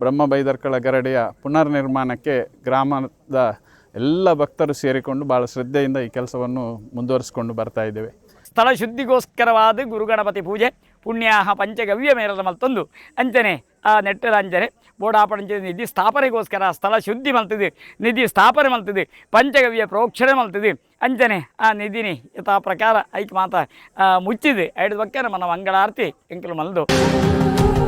ಬ್ರಹ್ಮಬೈದರ್ಕಳ ಗರಡಿಯ ಪುನರ್ ನಿರ್ಮಾಣಕ್ಕೆ ಗ್ರಾಮದ ಎಲ್ಲ ಭಕ್ತರು ಸೇರಿಕೊಂಡು ಭಾಳ ಶ್ರದ್ಧೆಯಿಂದ ಈ ಕೆಲಸವನ್ನು ಮುಂದುವರಿಸಿಕೊಂಡು ಬರ್ತಾ ಇದ್ದೇವೆ. ಸ್ಥಳ ಶುದ್ಧಿಗೋಸ್ಕರವಾದ ಗುರುಗಣಪತಿ ಪೂಜೆ ಪುಣ್ಯಾಹ ಪಂಚಗವ್ಯ ಮೇರದ ಮಲ್ತೊಂದು ಅಂಚನೆ ಆ ನೆಟ್ಟರ ಅಂಚನೆ ಬೋಡಾಪಣಂಚೆ ನಿಧಿ ಸ್ಥಾಪನೆಗೋಸ್ಕರ ಸ್ಥಳ ಶುದ್ಧಿ ಮಲ್ತಿದೆ, ನಿಧಿ ಸ್ಥಾಪನೆ ಮಲ್ತಿದೆ, ಪಂಚಗವ್ಯ ಪ್ರೋಕ್ಷಣೆ ಮಲ್ತಿದೆ ಅಂಚನೆ ಆ ನಿಧಿನಿ ಯಥಾ ಪ್ರಕಾರ ಐಕ್ ಮಾತ ಮುಚ್ಚಿದೆ ಐದು ಬಗ್ಗೆ ನಮ್ಮ ಮಂಗಳಾರತಿ ಎಂಕಲು ಮಲ್ದು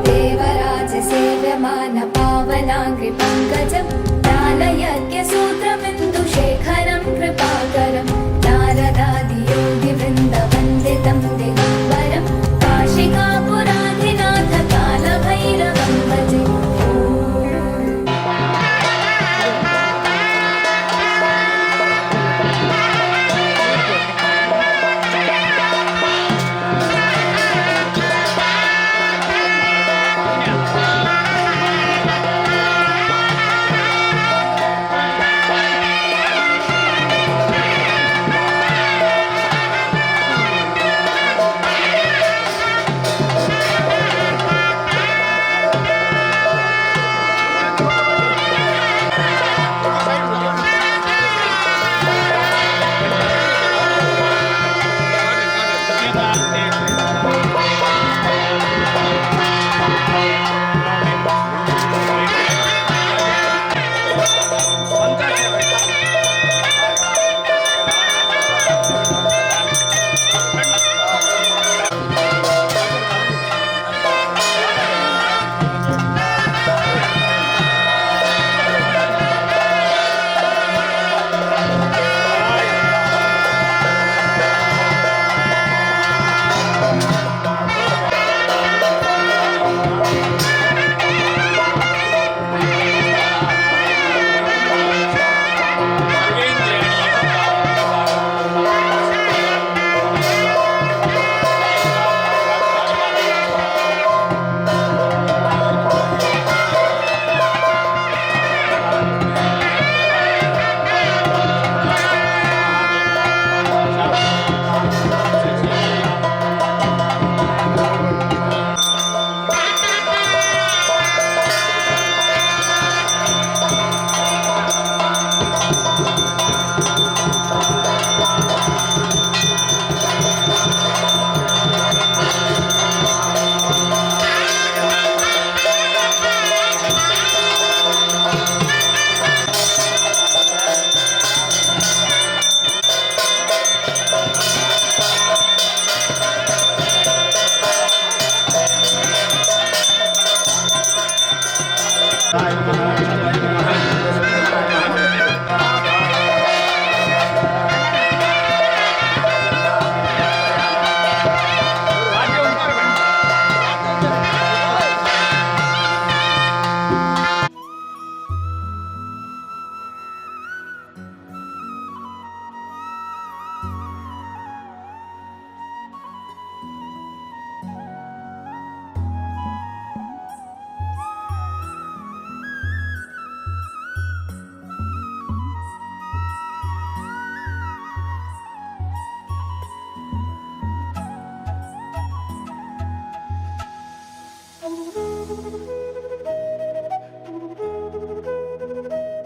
ದೇವರಾಜ ಸೇವ್ಯಮಾನ ಪಾವನಾಂಗ್ರಿ ಪಂಕಜಂ ಜ್ಞಾನಯಜ್ಞ ಸೂತ್ರಮಿಂದು ಶೇಖರಂ ಕೃಪಾಕರಂ ನಾರದಾದಿ ಯೋಗಿ ವೃಂದ ವಂದಿತಂ ದಿಗಂಬರಂ ಕಾಶಿಕಾಪುರಾಧಿನಾಥ ಕಾಲ ಭೈರವಂ ಭಜೆ.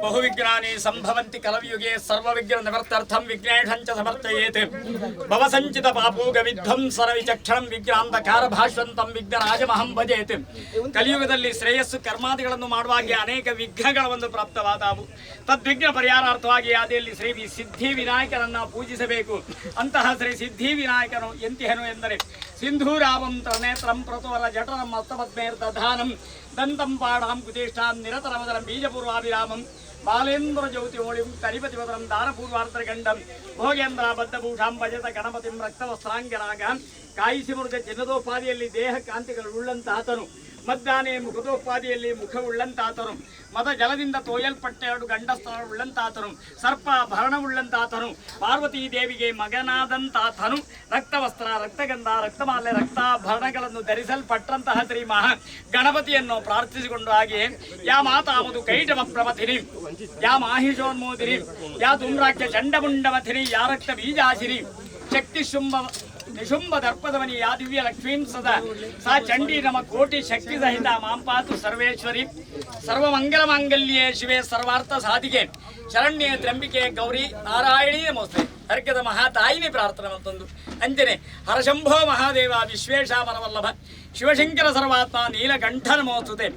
बहुविघ्नानि सम्भवन्ति कलयुगे सर्वविघ्न निवर्त्यर्थं विघ्नेशं च समर्थयेत् भवसञ्चित पापोगविध्वं सर्वविचक्षणं विघ्नाಂಧಕಾರ ಭಾಷವಂತಂ ವಿಘ್ನರಾಜಮಹಂ ಭಜೇತ್. ಕಲಿಯುಗದಲ್ಲಿ ಶ್ರೇಯಸ್ಸು ಕರ್ಮಾದಿಗಳನ್ನು ಮಾಡುವಾಗ ಅನೇಕ ವಿಘ್ನಗಳ ಒಂದು ಪ್ರಾಪ್ತವಾದವು. ತದ್ವಿಘ್ನ ಪರಿಹಾರಾರ್ಥವಾಗಿ ಆದಿಯಲ್ಲಿ ಶ್ರೀ ಸಿದ್ಧಿ ವಿನಾಯಕನನ್ನು ಪೂಜಿಸಬೇಕು. ಅಂತಹ ಶ್ರೀ ಸಿದ್ಧಿ ವಿನಾಯಕನು ಎಂತಿಹನು ಎಂದರೆ ಸಿಂಧೂರಾವಂ ತ್ರಿನೇತ್ರಂ ಪ್ರತುವರ ಜಠರಂ ಹಸ್ತಪದ್ಮೇರ್ದಧಾನಂ ದಂತಂ ಪಾಢಾಂ ಕುತಿಷ್ಠಾಂ ನಿರತರವದರಂ ಬೀಜಪೂರ್ವಾಭಿರಾಮಂ ಬಾಲೇಂದ್ರ ಜ್ಯೋತಿ ಓಳಿಂ ಕಲಿಪತಿವದರಂ ದಾನಪೂರ್ವಾರ್ತಗಂಡಂ ಭೋಗೇಂದ್ರ ಬದ್ಧಭೂಷಾಂ ಭಜತ ಗಣಪತಿಂ ರಕ್ತವಸ್ತ್ರಾಂಗರಾಗ ಕಾಯಿಸಿ ಮುರಿದ ಚಿನ್ನದೋಪಾದಿಯಲ್ಲಿ ದೇಹ ಕಾಂತಿಗಳುಳ್ಳಂತಾತನು ಮದ್ದಾನೆ ಮುಖದೋಪಾದಿಯಲ್ಲಿ ಮುಖವುಳ್ಳಂತಾತನು ಮದ ಜಲದಿಂದ ತೋಯಲ್ಪಟ್ಟ 2 ಗಂಡಸ್ಥಳುಳ್ಳಂತಾತನು ಸರ್ಪಾಭರಣವುಳ್ಳಂತಾತನು ಪಾರ್ವತೀ ದೇವಿಗೆ ಮಗನಾದಂತಾತನು ರಕ್ತವಸ್ತ್ರ ರಕ್ತಗಂಧ ರಕ್ತಮಾಲೆ ರಕ್ತಾಭರಣಗಳನ್ನು ಧರಿಸಲ್ಪಟ್ಟಂತಹ ಶ್ರೀ ಮಹಾ ಗಣಪತಿಯನ್ನು ಪ್ರಾರ್ಥಿಸಿಕೊಂಡು ಹಾಗೆಯೇ ಯಾ ಮಾತಾಮದು ಕೈಟಮ ಪ್ರಮಥಿನಿ ಯಾ ಮಾಹಿಷೋನ್ಮೋದಿನಿ ಯಾ ಧೂಮ್ರಾಖ್ಯ ಚಂಡಮುಂಡಮಥಿನಿ ಯಾ ರಕ್ತ ಬೀಜಾಶಿನಿ ಶಕ್ತಿ ಶುಂಭ ನಿಶುಂಭ ದರ್ಪದಮನಿ ಯಾ ದಿವ್ಯ ಲಕ್ಷ್ಮೀಂ ಸದಾ ಸಾ ಚಂಡಿ ನಮ ಕೋಟಿ ಶಕ್ತಿ ಸಹಿತ ಮಾಂ ಪಾತು ಸರ್ವೇಶ್ವರಿ ಸರ್ವಮಂಗಲ ಮಾಂಗಲ್ಯೆ ಶಿವೆ ಸರ್ವಾರ್ಥ ಸಾಧಿಕೆ ಶರಣ್ಯೆ ತ್ರ್ಯಂಬಿಕೆ ಗೌರಿ ನಾರಾಯಣೀ ನಮೋಸ್ತೆ ಹರ್ಕದ ಮಹಾತಾಯಿನಿ ಪ್ರಾರ್ಥನೆ ಅಂತಂದು ಅಂಜನೆ ಹರಶಂಭೋ ಮಹಾದೇವ ವಿಶ್ವೇಶಾಮರವಲ್ಲಭ ಶಿವಶಂಕರ ಸರ್ವಾತ್ಮ ನೀಲಕಂಠ ನಮೋಸ್ತುತೆ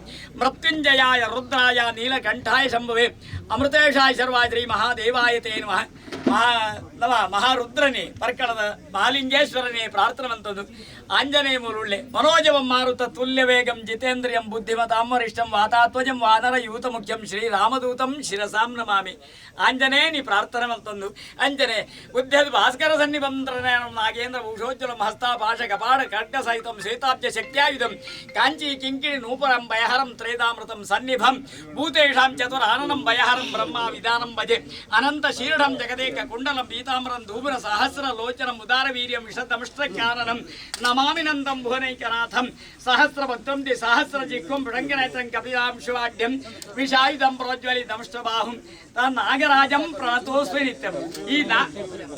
ಮೃತ್ಯುಂಜಯಾಯ ರುದ್ರಾಯ ನೀಲಕಂಠಾಯ ಶಂಭುವೆ ಅಮೃತೇಶಾಯ ಸರ್ವಾದ್ರಿ ಮಹಾದೇವಾಯ ತೇ ನಮಃ ಮಹಾರುದ್ರನೇ ಪರ್ಕಳದ ಮಹಾಲಿಂಗೇಶ್ವರನೇ ಪ್ರಾರ್ಥನವಂತದ್ದು ಆಂಜನೇಯ ಮುರುಳ್ಳೆ ಮನೋಜವಂ ಮಾರುತ ತುಲ್ಯ ವೇಗಂ ಜಿತೇಂದ್ರಿಯಂ ಬುದ್ಧಿಮತಾಂ ವರಿಷ್ಠಂ ವಾತಾತ್ವಜಂ ವಾನರ ಯೂತ ಮುಖ್ಯಂ ಶ್ರೀರಾಮದೂತಂ ಶಿರಸಾಂ ನಮಾಮಿ ಆಂಜನೇಯನಿ ಪ್ರಾರ್ಥನವಂತಂದು ಅಂಜನೆ ಉದ್ಯದ ಭಾಸ್ಕರ ಸನ್ನಿಬಂಧನ ನಾಗೇಂದ್ರ ಭೂಷೋಜ್ವಲಂ ಹಸ್ತಾಪಾಶ ಕಪಾಡ ಖಡ್ಗ ಸಹಿತಂ ಶ್ವೇತಾಬ್ಜ ಶಕ್ತ್ಯಾಯುಧಂ ಕಾಂಚಿ ಕಿಂಕಿಣಿ ನೂಪರಂ ಭಯಹರಂ ತ್ರೇದಾಮೃತಂ ಸನ್ನಿಭಂ ಭೂತೇಷಾಂ ಚತುರಾನನಂ ಭಯಹರಂ ಬ್ರಹ್ಮ ವಿಧಾನಂ ಭಜೆ ಅನಂತ ಶೀರ್ಢಂ ಜಗದೇಕ ಕುಂಡಲಂ ಪೀತಾಂಬರಂ ಧೂಮ್ರ ಸಹಸ್ರ ಲೋಚನಂ ಉದಾರ ವೀರ್ಯಂ ವಿಷದಮಷ್ಟಕಾನನಂ ನಮಾಮಿ ನಂದಂ ಭುವನೈಕನಾಥಂ ಸಹಸ್ರ ಭಕ್ತಂ ದಿ ಸಹಸ್ರ ಜಿಹ್ವಂ ಮೃಡಂಗನೇತ್ರಂ ಕಪಿಲಾಂ ಶಿವಾಢ್ಯಂ ವಿಷಾಯುಧಂ ಪ್ರೋಜ್ವಲಿತಮಷ್ಟಬಾಹುಂ ನಾಗರಾಜಂ ಪ್ರಣತೋಸ್ಮಿ ನಿತ್ಯಂ ಈ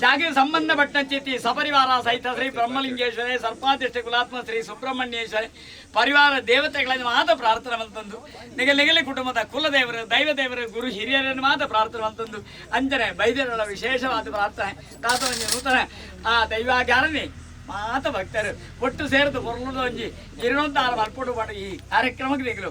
ಜಾಗ ಸಂಬಂಧಪಟ್ಟಂತೆ ಸಪರಿವಾರ ಸಹಿತ ಶ್ರೀ ಬ್ರಹ್ಮಲಿಂಗೇಶ್ವರೇ ಸರ್ಪಾಧ್ಯಕ್ಷ ಕುಲಾತ್ಮ ಶ್ರೀ ಸುಬ್ರಹ್ಮಣ್ಯೇಶ್ವರೇ ಪರಿವಾರ ದೇವತೆಗಳನ್ನು ಮಾತ್ರ ಪ್ರಾರ್ಥನೆವಂತಂದು ನಿಗಲಿ ಕುಟುಂಬದ ಕುಲದೇವರು ದೈವದೇವರು ಗುರು ಹಿರಿಯರನ್ನು ಮಾತ್ರ ಪ್ರಾರ್ಥನೆವಂತಂದು ಅಂಜನೆ ಬೈದ್ಯರ ವಿಶೇಷವಾದ ಪ್ರಾರ್ಥನೆ ತಾತವಂಜಿ ನೂತನ ಆ ದೈವಾಗಾರನೇ ಮಾತ ಭಕ್ತರು ಒಟ್ಟು ಸೇರಿದು ಹೊರಲುದ ಒಂಜಿ ಇರುವಂತಾರು ಮಲ್ಪಡು ಮಾಡ ಈ ಕಾರ್ಯಕ್ರಮಕ್ಕೆ ದಿಗಲು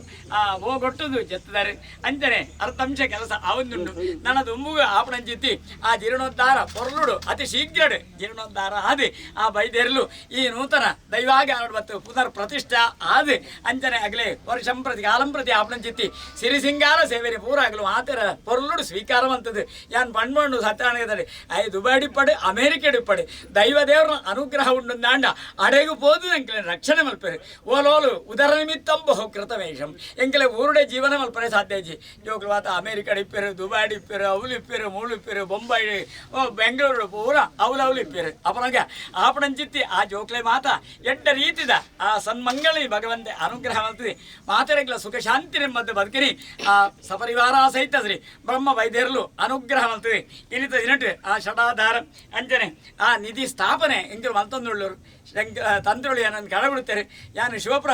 ಹೋಗೊಟ್ಟುದು ಜತ್ತಿದ್ದಾರೆ ಅಂಜನೆ ಅರ್ಥಂಶ ಕೆಲಸ ಆವಂದುಂಡು ನನ್ನ ದುಂಬುಗ ಆಪಣಂಚಿತ್ತಿ ಆ ಜೀರ್ಣೋದ್ಧಾರ ಹೊರಲುಡು ಅತಿ ಶೀಘ್ರಡು ಜೀರ್ಣೋದ್ಧಾರ ಆದಿ ಆ ಬೈದೇರ್ಲು ಈ ನೂತನ ದೈವಾಗಾರ ಮತ್ತು ಪುನರ್ ಪ್ರತಿಷ್ಠಾ ಆದಿ ಅಂಜನೆ ಆಗಲೇ ವರ್ಷಂ ಪ್ರತಿ ಕಾಲಂ ಪ್ರತಿ ಆಪಣಂಚಿತ್ತಿ ಸಿರಿಸಿಂಗಾರ ಸೇವೆರೆ ಪೂರ ಆಗಲು ಮಾತರ ಹೊರಲುಡು ಸ್ವೀಕಾರವಂತದ್ದು ಯಾನ್ ಬಣ್ಮಣ್ಣು ಸತ್ಯಾನಗದಲ್ಲಿ ಐ ದುಬಾಡಿಪ್ಪಡು ಅಮೇರಿಕಡಿಪ್ಪಡು ದೈವ ದೇವರ ಅನುಗ್ರಹ ದಾಂಡ ಅಡೆಗೂ ಪೋದು ಎಂಕಲೆ ರಕ್ಷಣೆ ಮಲ್ಪರೆ ಓಲೋಲು ಉದರ ನಿಮಿತ್ತಂ ಬಹು ಕೃತವೇಷಂ ಎಂಕಲೆ ಊರುಡೆ ಜೀವನ ಮಲ್ಪರೆ ಸಾಧ್ಯ ಜಿ ಜೋಗ್ಲು ಆತ ಅಮೇರಿಕಾ ಇಪ್ಪೇರು ದುಬೈ ಇಪ್ಪೇರು ಅವಳು ಇಪ್ಪೇರು ಮುಳ್ಳು ಇಪ್ಪೇರು ಬೊಂಬೈ ಬೆಂಗಳೂರು ಪೂರ ಅವಳು ಇಪ್ಪೇರು ಅಪನಗ ಆಪಣಂಚಿತ್ತಿ ಆ ಜೋಕ್ಲೆ ಮಾತ ಎಡ್ಡ ರೀತಿದ ಆ ಸನ್ಮಂಗಳಿ ಭಗವಂತೆ ಅನುಗ್ರಹ ಮಾಡ್ತದೆ ಮಾತರೆಗಳ ಸುಖ ಶಾಂತಿ ನೆಮ್ಮದಿ ಬದುಕಿನಿ ಆ ಸಪರಿವಾರ ಸಹಿತ ಶ್ರೀ ಬ್ರಹ್ಮ ವೈದ್ಯರಲು ಅನುಗ್ರಹ ಮಾಡ್ತದೆ ಇಲ್ಲಿತ ದಿನಟ್ಟು ಆ ಷಡಾಧಾರ ಅಂಜನೆ ಆ ನಿಧಿ ಸ್ಥಾಪನೆ ಎಂಗೆ ಮಲ್ತೊಂದು ತಂತ್ರೊಳಿ ನನ್ನ ಕಳಬಿಡುತ್ತಾರೆ ಯಾನು ಶಿವಪುರ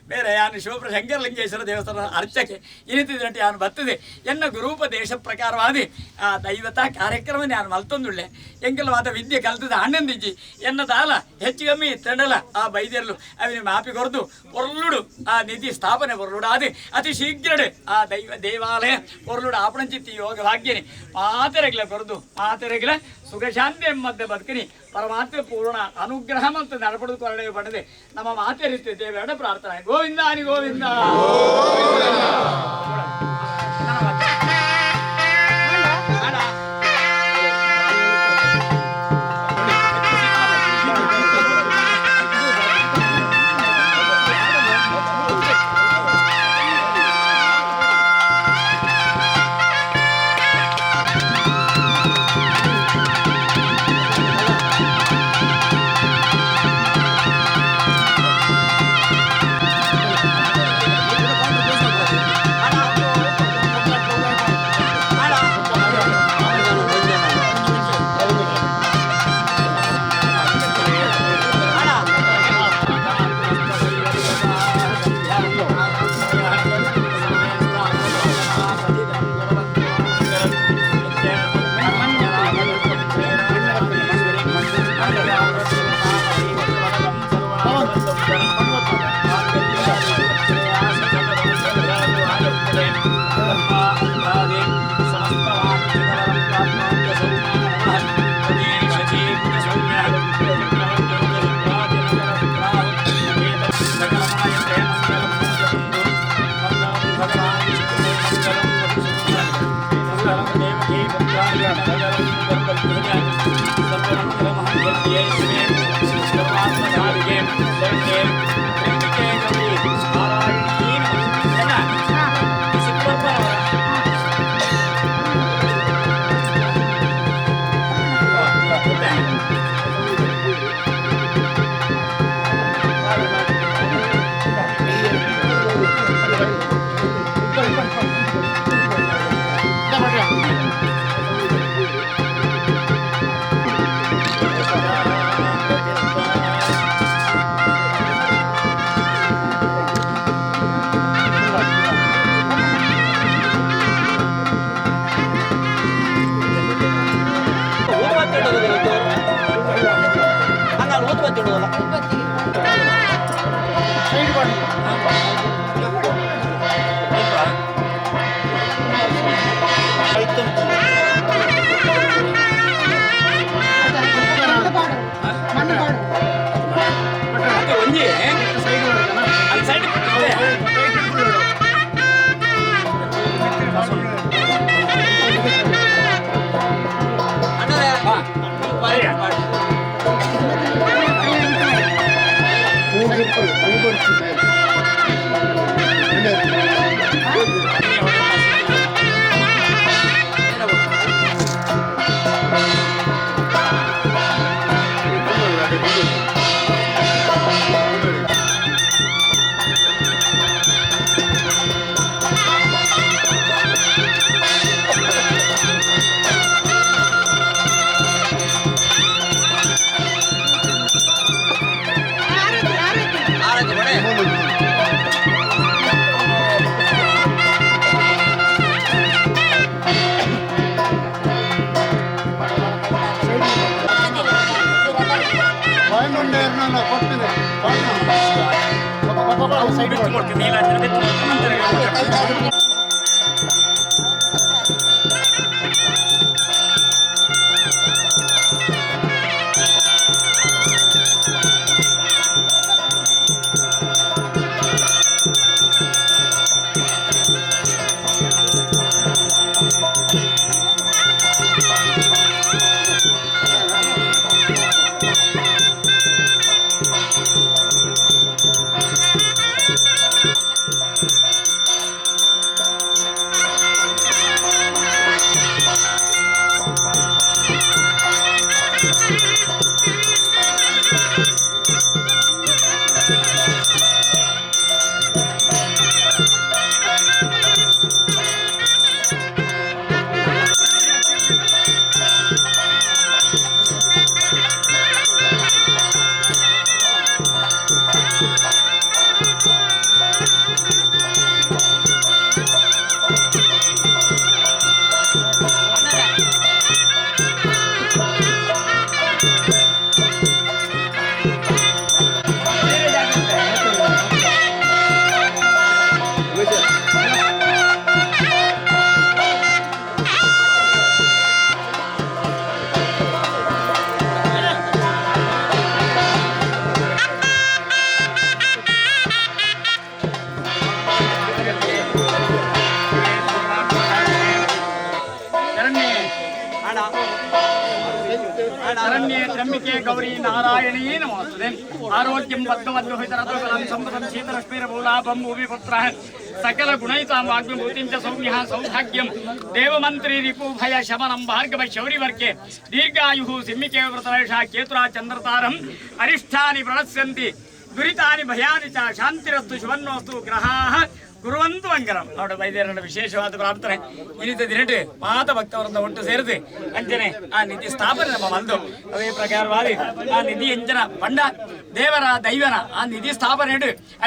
ಬೇರೆ ಯಾನು ಶಿವಪುರ ಶಂಕರಲಿಂಗೇಶ್ವರ ದೇವಸ್ಥಾನ ಅರ್ಚಕೆ ಇನಿತಿದಂತೆ ಯಾನು ಬರ್ತದೆ ಎನ್ನ ಗುರೂಪದೇಶ ಪ್ರಕಾರವಾದಿ ಆ ದೈವತಾ ಕಾರ್ಯಕ್ರಮ ನಾನು ಮಲ್ತೊಂದುಳ್ಳೆ ಎಂಗೆಲ್ಲವಾದ ವಿದ್ಯೆ ಕಲ್ತದ ಹಣ್ಣಂದಿಜ್ಜಿ ಎನ್ನ ತಾಲ ಹೆಚ್ಚು ಕಮ್ಮಿ ತಂಡಲ ಆ ಬೈದ್ಯರ್ಲು ಅವನ ಮಾಪಿ ಕೊರದು ಹೊರಲುಡು ಆ ನಿಧಿ ಸ್ಥಾಪನೆ ಹೊರಲುಡು ಆದಿ ಅತಿ ಶೀಘ್ರಡೆ ಆ ದೇವಾಲಯ ಹೊರಲುಡು ಆಪಣಂಚಿತ್ತಿ ಯೋಗ ಭಾಗ್ಯನಿ ಮಾತೆರೆಗಳ ಕೊರದು ಮಾತೆರೆಗಳ ಸುಖ ಶಾಂತಿ ಎಂಬಂತೆ ಬದುಕಿನಿ ಪರಮಾತ್ಮ ಪೂರ್ಣ ಅನುಗ್ರಹ ಮತ್ತು ನಡಪಡು ಕೊರಡೆ ಪಡೆದೆ ನಮ್ಮ ಮಾತೆರಿಸ್ತೇವೆ ಬೇಡ ಪ್ರಾರ್ಥನೆ ಗೋವಿಂದ ಹರಿ ಗೋವಿಂದ ಶರಣ್ಯೇ ತ್ರ್ಯಂಬಿಕೆ ಗೌರಿ ನಾರಾಯಣೀ ನಮೋಸ್ತುತೆ. ಆರೋಗ್ಯಂ ಬದ್ಧವದ್ದುಹಿತರತೋಕಲಂ ಸಂಪದಂ ಶೀತಲಕ್ಷ್ಮೀರಮೂಲಾಭಂ ಭೂಮಿಪುತ್ರಃ ಸಕಲ ಗುಣೈತಾಂ ವಾಗ್ಮಿಭೂತಿಂ ಚ ಸೌಮ್ಯಃ ಸೌಭಾಗ್ಯಂ ದೇವಮಂತ್ರಿ ರಿಪುಭಯ ಶಮನಂ ಭಾರ್ಗವ ಶೌರಿವರ್ಕೆ ದೀರ್ಘಾಯುಃ ಸಿಂಹಿಕೆ ವ್ರತರೇಷ ಕೇತುರಾ ಚಂದ್ರತಾರಂ ಅರಿಷ್ಠಾನಿ ಪ್ರಣಶ್ಯಂತಿ ದುರಿತಾನಿ ಭಯಾನಿ ಚ ಶಾಂತಿರಸ್ತು ಶುಭನ್ನೋಸ್ತು ಗ್ರಹಾಃ ಕುರುವಂತು ಅಂಗರಂ. ಅವರ ವೈದ್ಯರ ವಿಶೇಷವಾದ ಪ್ರಾರ್ಥನೆ ಇನಿತ ದಿನಟು ಮಾತ ಭಕ್ತವರನ್ನ ಒಟ್ಟು ಸೇರಿಸಿ ಅಂಚನೆ ಆ ನಿಧಿ ಸ್ಥಾಪನೆ ನಮ್ಮ ಬಂದು ಅವೇ ಪ್ರಕಾರವಾಗಿ ಆ ನಿಧಿ ಎಂಚನ ಪಂಡ ದೇವರ ದೈವನ ಆ ನಿಧಿ ಸ್ಥಾಪನೆ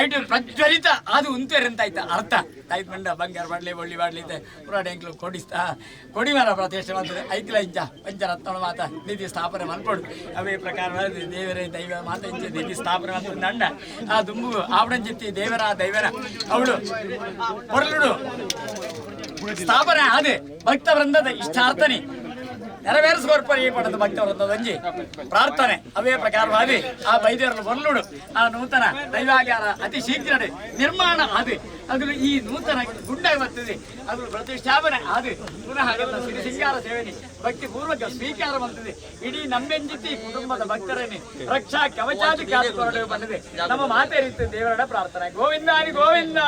ಐಟು ಪ್ರಜ್ವಲಿತ ಅದು ಉಂತೇರಂತ ಆಯ್ತ ಅರ್ಥ ಆಯ್ತು ಮಂಡ ಬಂಗಾರ ಮಾಡಲಿ ಒಳ್ಳಿ ಮಾಡಲಿ ಪುರಾಣೆಂಕ್ಲು ಕೊಡಿಸ್ತಾ ಕೊಡಿಮರ ಪ್ರತಿಷ್ಠೆ ಮಾಡ್ತದೆ ಐಕ್ಲ ಇಂಚ ಪಂಚರತ್ನ ಮಾತ ನಿಧಿ ಸ್ಥಾಪನೆ ಮಾಡ್ಕೊಡು ಅವೇ ಪ್ರಕಾರವಾಗಿ ದೇವರೇ ದೈವ ಮಾತ ಇಂಚ ನಿಧಿ ಸ್ಥಾಪನೆ ಮಾಡ್ತದೆ ದಂಡ ಆ ದುಂಬು ಆವಡಂಚಿತ್ತಿ ದೇವರ ದೈವನ ಅವಳು ಹೊರಳುಡು ಸ್ಥಾಪನೆ ಆದೆ ಭಕ್ತ ವೃಂದದ ಇಷ್ಟಾರ್ಥನೆ ನೆರವೇರಿಸಿಕೊರ್ಪರಿ ಪಡೆದ ಭಕ್ತವೃಂದದ ಒಂಜಿ ಪ್ರಾರ್ಥನೆ ಅವೇ ಪ್ರಕಾರವಾಗಿ ಆ ವೈದ್ಯರನ್ನು ಹೊರಳುಡು ಆ ನೂತನ ದೈವಾಗಾರ ಅತಿ ಶೀಘ್ರ ನಿರ್ಮಾಣ ಆದೆ ಅದು ಈ ನೂತನ ಗುಡ್ಡ ಬರ್ತದೆ ಅದು ಪ್ರತಿಷ್ಠಾಪನೆ ಆದೆ ಪುನಃ ಅದನ್ನು ಸಿರಿ ಸಿಂಗಾರ ಸೇವನೆ ಭಕ್ತಿ ಪೂರ್ವಕ ಸ್ವೀಕಾರ ಬರ್ತದೆ. ಇಡೀ ನಮ್ಮೆಂಜಿತಿ ಕುಟುಂಬದ ಭಕ್ತರನ್ನೇ ರಕ್ಷಾ ಕವಚಾದಿ ಕಾದುಕೊಂಡು ಬಂದಿದೆ. ನಮ್ಮ ಮಾತೆ ರೀತಿ ದೇವರ ಪ್ರಾರ್ಥನೆ ಗೋವಿಂದಾನಿ ಗೋವಿಂದ.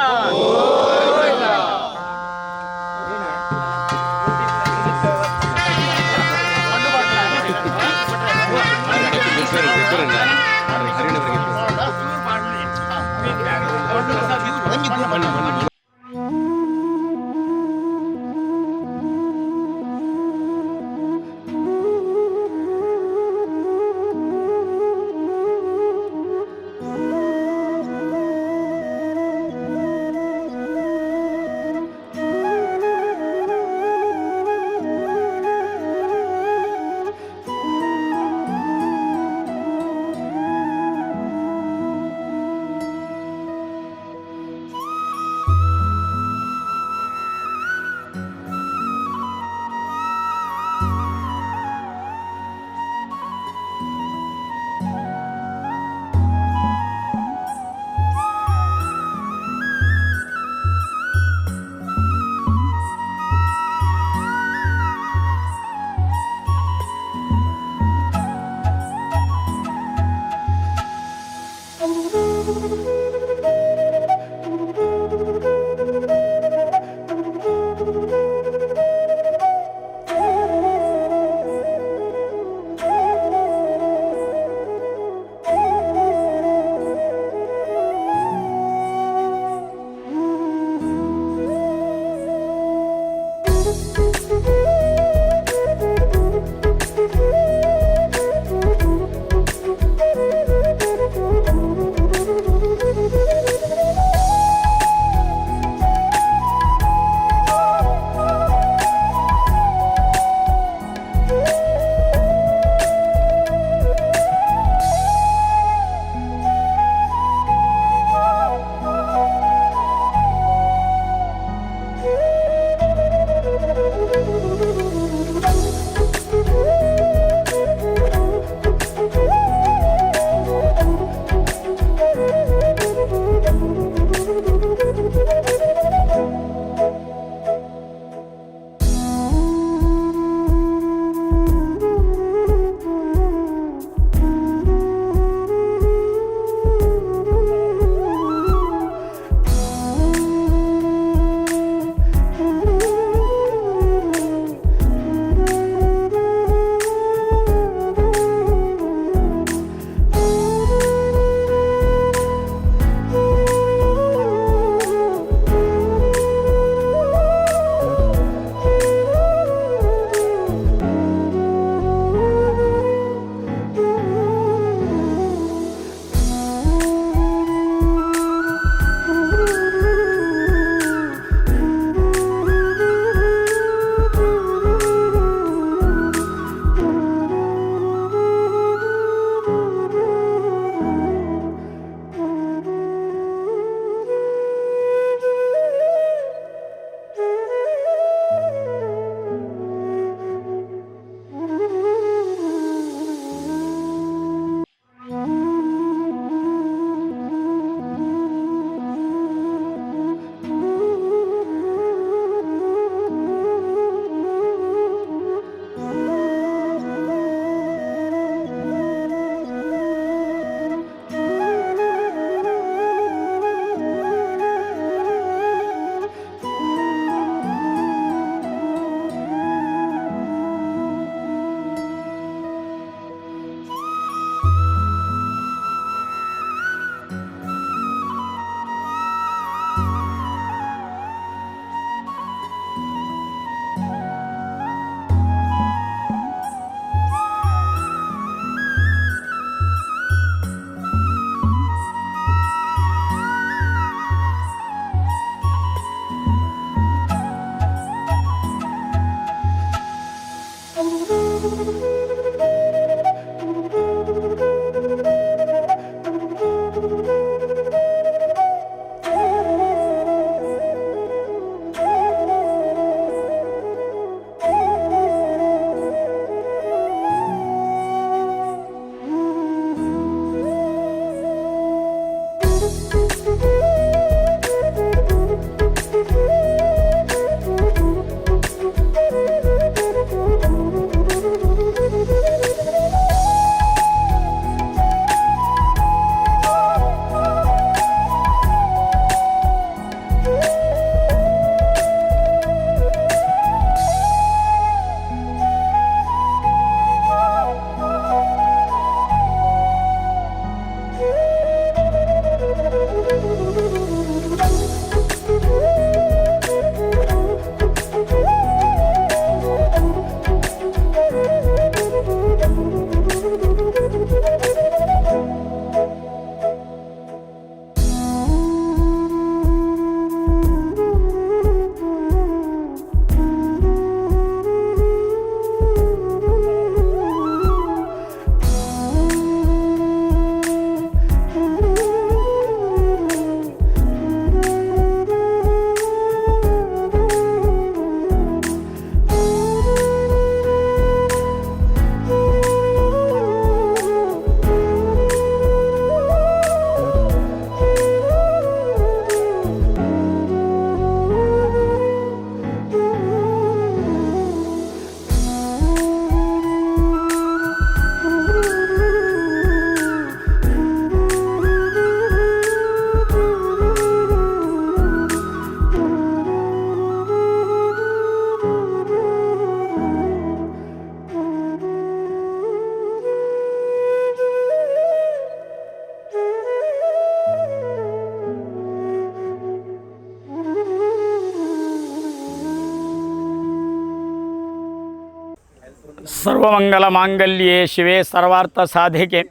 ಸರ್ವಮಂಗಲ ಮಾಂಗಲ್ಯೆ ಶಿವೆ ಸರ್ವಾರ್ಥ ಸಾಧಿಕೆ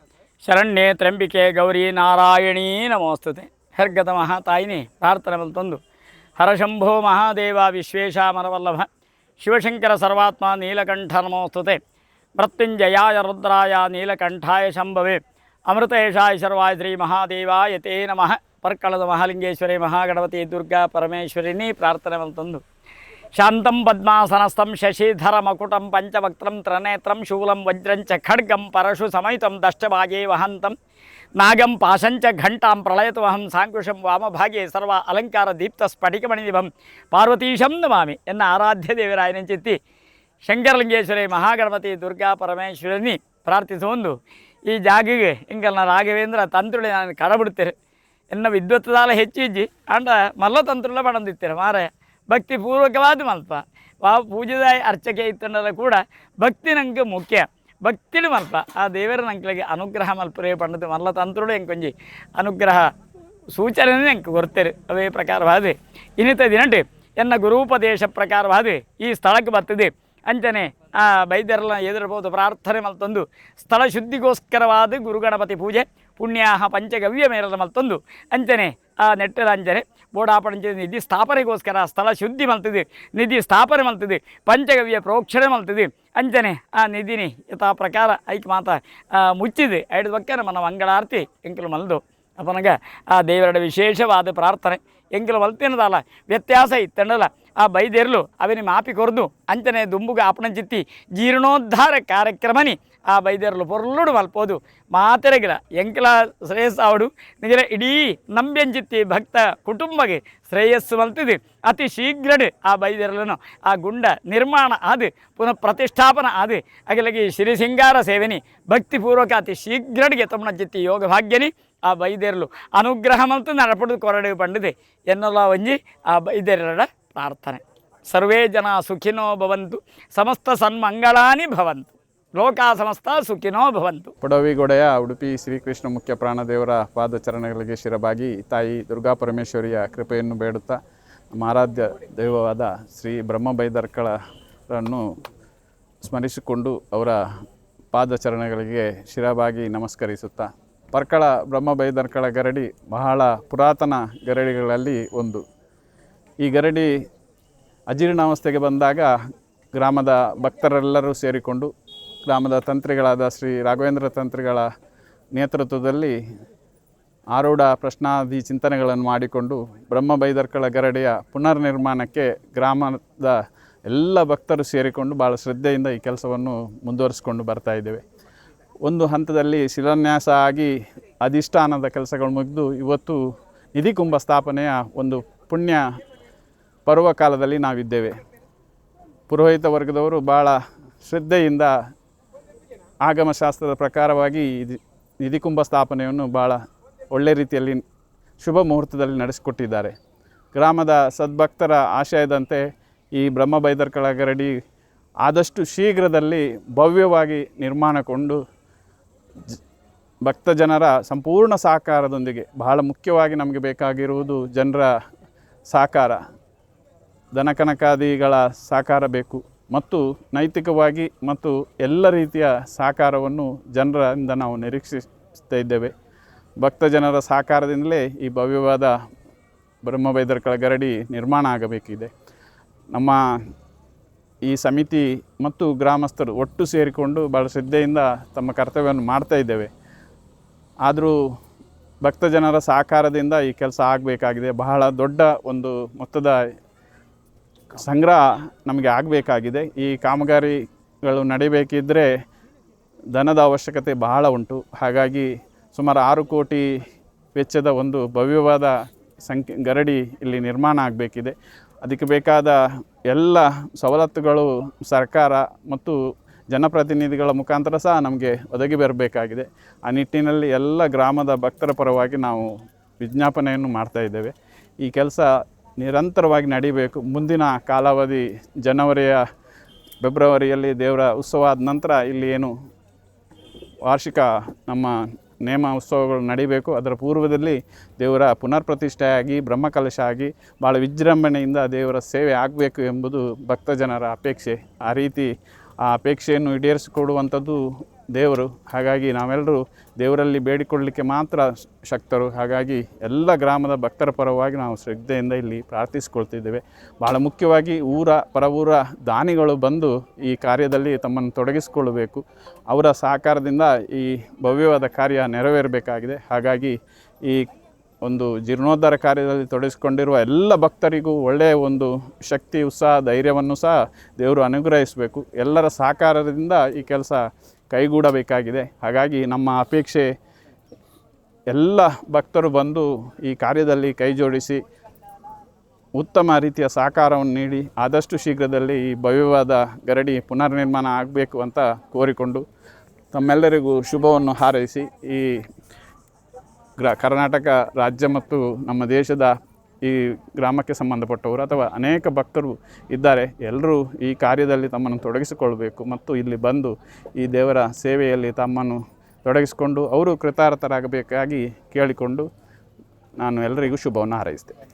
ಶರಣ್ಯೆ ತ್ರ್ಯಂಬಿಕೆ ಗೌರಿ ನಾರಾಯಣೀ ನಮೋಸ್ತುತೆ. ಹೆರ್ಗದ ಮಹಾತಾಯಿನಿ ಪ್ರಾರ್ಥನೆ ಮಲ್ತೊಂದು ಹರಶಂಭೋ ಮಹಾದೇವ ವಿಶ್ವೇಶ ಮರವಲ್ಲಭ ಶಿವಶಂಕರ ಸರ್ವಾತ್ಮ ನೀಲಕಂಠ ನಮೋಸ್ತುತೆ. ಮೃತ್ಯುಂಜಯಾಯ ರುದ್ರಾಯ ನೀಲಕಂಠಾಯ ಶಂಭವೆ ಅಮೃತೇಶಾಯ ಶರ್ವಾಯ ಶ್ರೀ ಮಹಾದೇವಾಯ ತೇ ನಮಃ. ಪರ್ಕಳದ ಮಹಾಲಿಂಗೇಶ್ವರಿ ಮಹಾಗಣಪತಿ ದುರ್ಗಾ ಪರಮೇಶ್ವರಿನಿ ಪ್ರಾರ್ಥನೆ ಮಲ್ತೊಂದು ಶಾಂತಂ ಪದ್ಮಾಸನಸ್ಥಂ ಶಶಿಧರ ಮಕುಟಂ ಪಂಚವಕ್ತ್ರಂ ತ್ರನೇತ್ರಂ ಶೂಲಂ ವಜ್ರಂಚ ಖಡ್ಗಂ ಪರಶು ಸಮೇತಂ ದಷ್ಟಭಾಗೇ ವಹಂತಂ ನಾಗಂ ಪಾಶಂಚ ಘಂಟಾಂ ಪ್ರಳಯತು ವಹಂ ಸಾಂಕುಶಂ ವಾಮಭಾಗೇ ಸರ್ವ ಅಲಂಕಾರ ದೀಪ್ತ ಸ್ಫಟಿಕಮಣಿದಿಭಂ ಪಾರ್ವತೀಶಂ ನಮಾಮಿ ಎನ್ನ ಆರಾಧ್ಯ ದೇವರಾಯನೆಂಚಿತ್ತಿ ಶಂಕರಲಿಂಗೇಶ್ವರಿ ಮಹಾಗಣಪತಿ ದುರ್ಗಾ ಪರಮೇಶ್ವರಿನಿ ಪ್ರಾರ್ಥಿಸುವೊಂದು ಈ ಜಾಗಿಗೆ ಇಂಕಲ್ನ ರಾಘವೇಂದ್ರ ತಂತ್ರುಳೆ ನಾನು ಕಡಬಿಡ್ತೇನೆ ಎನ್ನ ವಿದ್ವತ್ತದಾಲ ಹೆಚ್ಚಿಜ್ಜಿ ಅಂಡ ಮಲ್ಲ ತಂತ್ರುಳ ಬಡಂದಿತ್ತೇನೆ ಮಾರಾಯ ಭಕ್ತಿಪೂರ್ವಕವಾದ ಮಲ್ಪ ಪೂಜೆದ ಅರ್ಚಕೆ ಇತ್ತಂಡಲ್ಲ ಕೂಡ ಭಕ್ತಿ ನಂಗೆ ಮುಖ್ಯ ಭಕ್ತಿಡು ಮಲ್ಪ ಆ ದೇವರ ನಂಗೆ ಅನುಗ್ರಹ ಮಲ್ಪರೇ ಪಂಡದು ಮಲ್ಲ ತಂತ್ರುಡು ಎಂಕೊಂಜಿ ಅನುಗ್ರಹ ಸೂಚನೆ ಎಂಗೆ ಗೊತ್ತೇರು ಅವೇ ಪ್ರಕಾರವಾದ ಇನ್ನಿತ ದಿನಟು ಎನ್ನ ಗುರೂಪದೇಶ ಪ್ರಕಾರವಾದ ಈ ಸ್ಥಳಕ್ಕೆ ಬರ್ತದೆ ಅಂಚನೆ ಆ ಬೈದ್ಯರೆಲ್ಲ ಎದುರಬಹುದು ಪ್ರಾರ್ಥನೆ ಮಲ್ತೊಂದು ಸ್ಥಳ ಶುದ್ಧಿಗೋಸ್ಕರವಾದ ಗುರುಗಣಪತಿ ಪೂಜೆ ಪುಣ್ಯಾಹ ಪಂಚಗವ್ಯ ಮೇರದ ಮಲ್ತೊಂದು ಅಂಚನೆ ಆ ನೆಟ್ಟದ ಅಂಚನೆ ಬೋಡಾಪಣಂಚೆ ನಿಧಿ ಸ್ಥಾಪನೆಗೋಸ್ಕರ ಸ್ಥಳ ಶುದ್ಧಿ ಮಲ್ತಿದೆ, ನಿಧಿ ಸ್ಥಾಪನೆ ಮಲ್ತಿದೆ, ಪಂಚಗವ್ಯ ಪ್ರೋಕ್ಷಣೆ ಮಲ್ತಿದೆ ಅಂಚನೆ ಆ ನಿಧಿನಿ ಯಥಾ ಪ್ರಕಾರ ಐಕ್ ಮಾತ ಮುಚ್ಚಿದೆ ಐದು ಬಗ್ಗೆ ನಮ್ಮ ಮಂಗಳಾರತಿ ಎಂಕಲು ಮಲ್ದು ಅಪನಗ ಆ ದೇವರ ವಿಶೇಷವಾದ ಪ್ರಾರ್ಥನೆ ಎಂಕಲು ಮಲ್ತಿನದಲ್ಲ ವ್ಯತ್ಯಾಸ ಇತ್ತಂಡಲ್ಲ ಆ ಬೈದೇರ್ಲು ಅವನಿ ಮಾಪಿ ಕೊರ್ದು ಅಂಚನೆ ದುಂಬುಗ ಆಪಣಂಚಿತ್ತಿ ಜೀರ್ಣೋದ್ಧಾರ ಕಾರ್ಯಕ್ರಮನಿ ಆ ಬೈದೇರ್ಲು ಪೊರ್ಲುಡು ಮಲ್ಪೋದು ಮಾತೆರಗಿಲ್ಲ ಎಂಕಲ ಶ್ರೇಯಸ್ಸು ಆವಡು ನಿಜರ ಇಡೀ ನಂಬ್ಯಂಚಿತ್ತಿ ಭಕ್ತ ಕುಟುಂಬಗೆ ಶ್ರೇಯಸ್ಸು ಮಲ್ತಿದೆ ಅತಿ ಶೀಘ್ರಡು ಆ ಬೈದೇರ್ಲನು ಆ ಗುಂಡ ನಿರ್ಮಾಣ ಆದು ಪುನಃ ಪ್ರತಿಷ್ಠಾಪನ ಆದು ಅಗಲಗಿ ಶ್ರೀ ಸಿಂಗಾರ ಸೇವೆನಿ ಭಕ್ತಿಪೂರ್ವಕ ಅತಿ ಶೀಘ್ರಡಿಗೆ ತಮ್ಮನಂಚಿತ್ತಿ ಯೋಗ ಭಾಗ್ಯನಿ ಆ ಬೈದೇರ್ಲು ಅನುಗ್ರಹ ಮಲ್ತು ನಡಪಡು ಕೊರಡೆ ಪಂಡಿದೆ ಎನ್ನಲ್ಲ ಒಂಜಿ ಆ ಬೈದೇರಡ ಪ್ರಾರ್ಥನೆ. ಸರ್ವೇ ಜನ ಸುಖಿನೋ ಭವಂತು ಸಮಸ್ತ ಸನ್ಮಂಗಳಾನಿ ಭವಂತು ಲೋಕ ಸಮಸ್ತ ಸುಖಿನೋ ಭವಂತು. ಪೊಡವಿಗೊಡೆಯ ಉಡುಪಿ ಶ್ರೀಕೃಷ್ಣ ಮುಖ್ಯ ಪ್ರಾಣದೇವರ ಪಾದಚರಣಗಳಿಗೆ ಶಿರಬಾಗಿ ತಾಯಿ ದುರ್ಗಾ ಪರಮೇಶ್ವರಿಯ ಕೃಪೆಯನ್ನು ಬೇಡುತ್ತಾ ನಮ್ಮ ಆರಾಧ್ಯ ದೈವವಾದ ಶ್ರೀ ಬ್ರಹ್ಮಬೈದರ್ಕಳರನ್ನು ಸ್ಮರಿಸಿಕೊಂಡು ಅವರ ಪಾದಚರಣಗಳಿಗೆ ಶಿರಬಾಗಿ ನಮಸ್ಕರಿಸುತ್ತಾ ಪರ್ಕಳ ಬ್ರಹ್ಮಬೈದರ್ಕಳ ಗರಡಿ ಬಹಳ ಪುರಾತನ ಗರಡಿಗಳಲ್ಲಿ ಒಂದು. ಈ ಗರಡಿ ಅಜೀರ್ಣಾವಸ್ಥೆಗೆ ಬಂದಾಗ ಗ್ರಾಮದ ಭಕ್ತರೆಲ್ಲರೂ ಸೇರಿಕೊಂಡು ಗ್ರಾಮದ ತಂತ್ರಿಗಳಾದ ಶ್ರೀ ರಾಘವೇಂದ್ರ ತಂತ್ರಿಗಳ ನೇತೃತ್ವದಲ್ಲಿ ಆರೂಢ ಪ್ರಶ್ನಾದಿ ಚಿಂತನೆಗಳನ್ನು ಮಾಡಿಕೊಂಡು ಬ್ರಹ್ಮಬೈದರ್ಕಳ ಗರಡಿಯ ಪುನರ್ ನಿರ್ಮಾಣಕ್ಕೆ ಗ್ರಾಮದ ಎಲ್ಲ ಭಕ್ತರು ಸೇರಿಕೊಂಡು ಭಾಳ ಶ್ರದ್ಧೆಯಿಂದ ಈ ಕೆಲಸವನ್ನು ಮುಂದುವರಿಸಿಕೊಂಡು ಬರ್ತಾ ಇದ್ದೇವೆ. ಒಂದು ಹಂತದಲ್ಲಿ ಶಿಲಾನ್ಯಾಸ ಆಗಿ ಅಧಿಷ್ಠಾನದ ಕೆಲಸಗಳು ಮುಗಿದು ಇವತ್ತು ನಿಧಿ ಕುಂಭ ಸ್ಥಾಪನೆಯ ಒಂದು ಪುಣ್ಯ ಪರ್ವಕಾಲದಲ್ಲಿ ನಾವಿದ್ದೇವೆ. ಪುರೋಹಿತ ವರ್ಗದವರು ಭಾಳ ಶ್ರದ್ಧೆಯಿಂದ ಆಗಮಶಾಸ್ತ್ರದ ಪ್ರಕಾರವಾಗಿ ನಿಧಿ ಕುಂಭ ಸ್ಥಾಪನೆಯನ್ನು ಭಾಳ ಒಳ್ಳೆ ರೀತಿಯಲ್ಲಿ ಶುಭ ಮುಹೂರ್ತದಲ್ಲಿ ನಡೆಸಿಕೊಟ್ಟಿದ್ದಾರೆ. ಗ್ರಾಮದ ಸದ್ಭಕ್ತರ ಆಶಯದಂತೆ ಈ ಬ್ರಹ್ಮಬೈದರ್ಕಳ ಗರಡಿ ಆದಷ್ಟು ಶೀಘ್ರದಲ್ಲಿ ಭವ್ಯವಾಗಿ ನಿರ್ಮಾಣಗೊಂಡು ಭಕ್ತ ಜನರ ಸಂಪೂರ್ಣ ಸಹಕಾರದೊಂದಿಗೆ ಬಹಳ ಮುಖ್ಯವಾಗಿ ನಮಗೆ ಬೇಕಾಗಿರುವುದು ಜನರ ಸಹಕಾರ, ದನಕನಕಾದಿಗಳ ಸಹಕಾರ ಬೇಕು ಮತ್ತು ನೈತಿಕವಾಗಿ ಮತ್ತು ಎಲ್ಲ ರೀತಿಯ ಸಹಕಾರವನ್ನು ಜನರಿಂದ ನಾವು ನಿರೀಕ್ಷಿಸ್ತಾ ಇದ್ದೇವೆ. ಭಕ್ತ ಜನರ ಸಹಕಾರದಿಂದಲೇ ಈ ಭವ್ಯವಾದ ಬ್ರಹ್ಮಬೈದರ್ಕಳ ಗರಡಿ ನಿರ್ಮಾಣ ಆಗಬೇಕಿದೆ. ನಮ್ಮ ಈ ಸಮಿತಿ ಮತ್ತು ಗ್ರಾಮಸ್ಥರು ಒಟ್ಟು ಸೇರಿಕೊಂಡು ಭಾಳ ಶ್ರದ್ಧೆಯಿಂದ ತಮ್ಮ ಕರ್ತವ್ಯವನ್ನು ಮಾಡ್ತಾ ಇದ್ದೇವೆ. ಆದರೂ ಭಕ್ತ ಜನರ ಸಹಕಾರದಿಂದ ಈ ಕೆಲಸ ಆಗಬೇಕಾಗಿದೆ. ಬಹಳ ದೊಡ್ಡ ಒಂದು ಮೊತ್ತದ ಸಂಗ್ರಹ ನಮಗೆ ಆಗಬೇಕಾಗಿದೆ. ಈ ಕಾಮಗಾರಿಗಳು ನಡೀಬೇಕಿದ್ದರೆ ಧನದ ಅವಶ್ಯಕತೆ ಬಹಳ ಉಂಟು. ಹಾಗಾಗಿ ಸುಮಾರು 6 ಕೋಟಿ ವೆಚ್ಚದ ಒಂದು ಭವ್ಯವಾದ ಗರಡಿ ಇಲ್ಲಿ ನಿರ್ಮಾಣ ಆಗಬೇಕಿದೆ. ಅದಕ್ಕೆ ಬೇಕಾದ ಎಲ್ಲ ಸವಲತ್ತುಗಳು ಸರ್ಕಾರ ಮತ್ತು ಜನಪ್ರತಿನಿಧಿಗಳ ಮುಖಾಂತರ ಸಹ ನಮಗೆ ಒದಗಿ ಬರಬೇಕಾಗಿದೆ. ಆ ನಿಟ್ಟಿನಲ್ಲಿ ಎಲ್ಲ ಗ್ರಾಮದ ಭಕ್ತರ ಪರವಾಗಿ ನಾವು ವಿಜ್ಞಾಪನೆಯನ್ನು ಮಾಡ್ತಾ ಇದ್ದೇವೆ. ಈ ಕೆಲಸ ನಿರಂತರವಾಗಿ ನಡೀಬೇಕು. ಮುಂದಿನ ಕಾಲಾವಧಿ ಜನವರಿಯ ಫೆಬ್ರವರಿಯಲ್ಲಿ ದೇವರ ಉತ್ಸವ ಆದ ನಂತರ ಇಲ್ಲಿ ಏನು ವಾರ್ಷಿಕ ನಮ್ಮ ನೇಮ ಉತ್ಸವಗಳು ನಡೀಬೇಕು. ಅದರ ಪೂರ್ವದಲ್ಲಿ ದೇವರ ಪುನರ್ ಪ್ರತಿಷ್ಠೆಯಾಗಿ ಬ್ರಹ್ಮಕಲಶ ಆಗಿ ಭಾಳ ವಿಜೃಂಭಣೆಯಿಂದ ದೇವರ ಸೇವೆ ಆಗಬೇಕು ಎಂಬುದು ಭಕ್ತ ಜನರ ಅಪೇಕ್ಷೆ. ಆ ರೀತಿ ಆ ಅಪೇಕ್ಷೆಯನ್ನು ಈಡೇರಿಸಿಕೊಡುವಂಥದ್ದು ದೇವರು. ಹಾಗಾಗಿ ನಾವೆಲ್ಲರೂ ದೇವರಲ್ಲಿ ಬೇಡಿಕೊಳ್ಳಲಿಕ್ಕೆ ಮಾತ್ರ ಶಕ್ತರು. ಹಾಗಾಗಿ ಎಲ್ಲ ಗ್ರಾಮದ ಭಕ್ತರ ಪರವಾಗಿ ನಾವು ಶ್ರದ್ಧೆಯಿಂದ ಇಲ್ಲಿ ಪ್ರಾರ್ಥಿಸಿಕೊಳ್ತಿದ್ದೇವೆ. ಭಾಳ ಮುಖ್ಯವಾಗಿ ಪರವೂರ ದಾನಿಗಳು ಬಂದು ಈ ಕಾರ್ಯದಲ್ಲಿ ತಮ್ಮನ್ನು ತೊಡಗಿಸಿಕೊಳ್ಳಬೇಕು. ಅವರ ಸಹಕಾರದಿಂದ ಈ ಭವ್ಯವಾದ ಕಾರ್ಯ ನೆರವೇರಬೇಕಾಗಿದೆ. ಹಾಗಾಗಿ ಈ ಒಂದು ಜೀರ್ಣೋದ್ಧಾರ ಕಾರ್ಯದಲ್ಲಿ ತೊಡಗಿಸಿಕೊಂಡಿರುವ ಎಲ್ಲ ಭಕ್ತರಿಗೂ ಒಳ್ಳೆಯ ಒಂದು ಶಕ್ತಿ, ಉತ್ಸಾಹ, ಧೈರ್ಯವನ್ನು ಸಹ ದೇವರು ಅನುಗ್ರಹಿಸಬೇಕು. ಎಲ್ಲರ ಸಹಕಾರದಿಂದ ಈ ಕೆಲಸ ಕೈಗೂಡಬೇಕಾಗಿದೆ. ಹಾಗಾಗಿ ನಮ್ಮ ಅಪೇಕ್ಷೆ ಎಲ್ಲ ಭಕ್ತರು ಬಂದು ಈ ಕಾರ್ಯದಲ್ಲಿ ಕೈ ಜೋಡಿಸಿ ಉತ್ತಮ ರೀತಿಯ ಸಹಕಾರವನ್ನು ನೀಡಿ ಆದಷ್ಟು ಶೀಘ್ರದಲ್ಲಿ ಈ ಭವ್ಯವಾದ ಗರಡಿ ಪುನರ್ನಿರ್ಮಾಣ ಆಗಬೇಕು ಅಂತ ಕೋರಿಕೊಂಡು ತಮ್ಮೆಲ್ಲರಿಗೂ ಶುಭವನ್ನು ಹಾರೈಸಿ ಈ ಕರ್ನಾಟಕ ರಾಜ್ಯ ಮತ್ತು ನಮ್ಮ ದೇಶದ ಈ ಗ್ರಾಮಕ್ಕೆ ಸಂಬಂಧಪಟ್ಟವರು ಅಥವಾ ಅನೇಕ ಭಕ್ತರು ಇದ್ದಾರೆ, ಎಲ್ಲರೂ ಈ ಕಾರ್ಯದಲ್ಲಿ ತಮ್ಮನ್ನು ತೊಡಗಿಸಿಕೊಳ್ಬೇಕು ಮತ್ತು ಇಲ್ಲಿ ಬಂದು ಈ ದೇವರ ಸೇವೆಯಲ್ಲಿ ತಮ್ಮನ್ನು ತೊಡಗಿಸಿಕೊಂಡು ಅವರು ಕೃತಾರ್ಥರಾಗಬೇಕಾಗಿ ಕೇಳಿಕೊಂಡು ನಾನು ಎಲ್ಲರಿಗೂ ಶುಭವನ್ನು ಹಾರೈಸ್ತೇನೆ.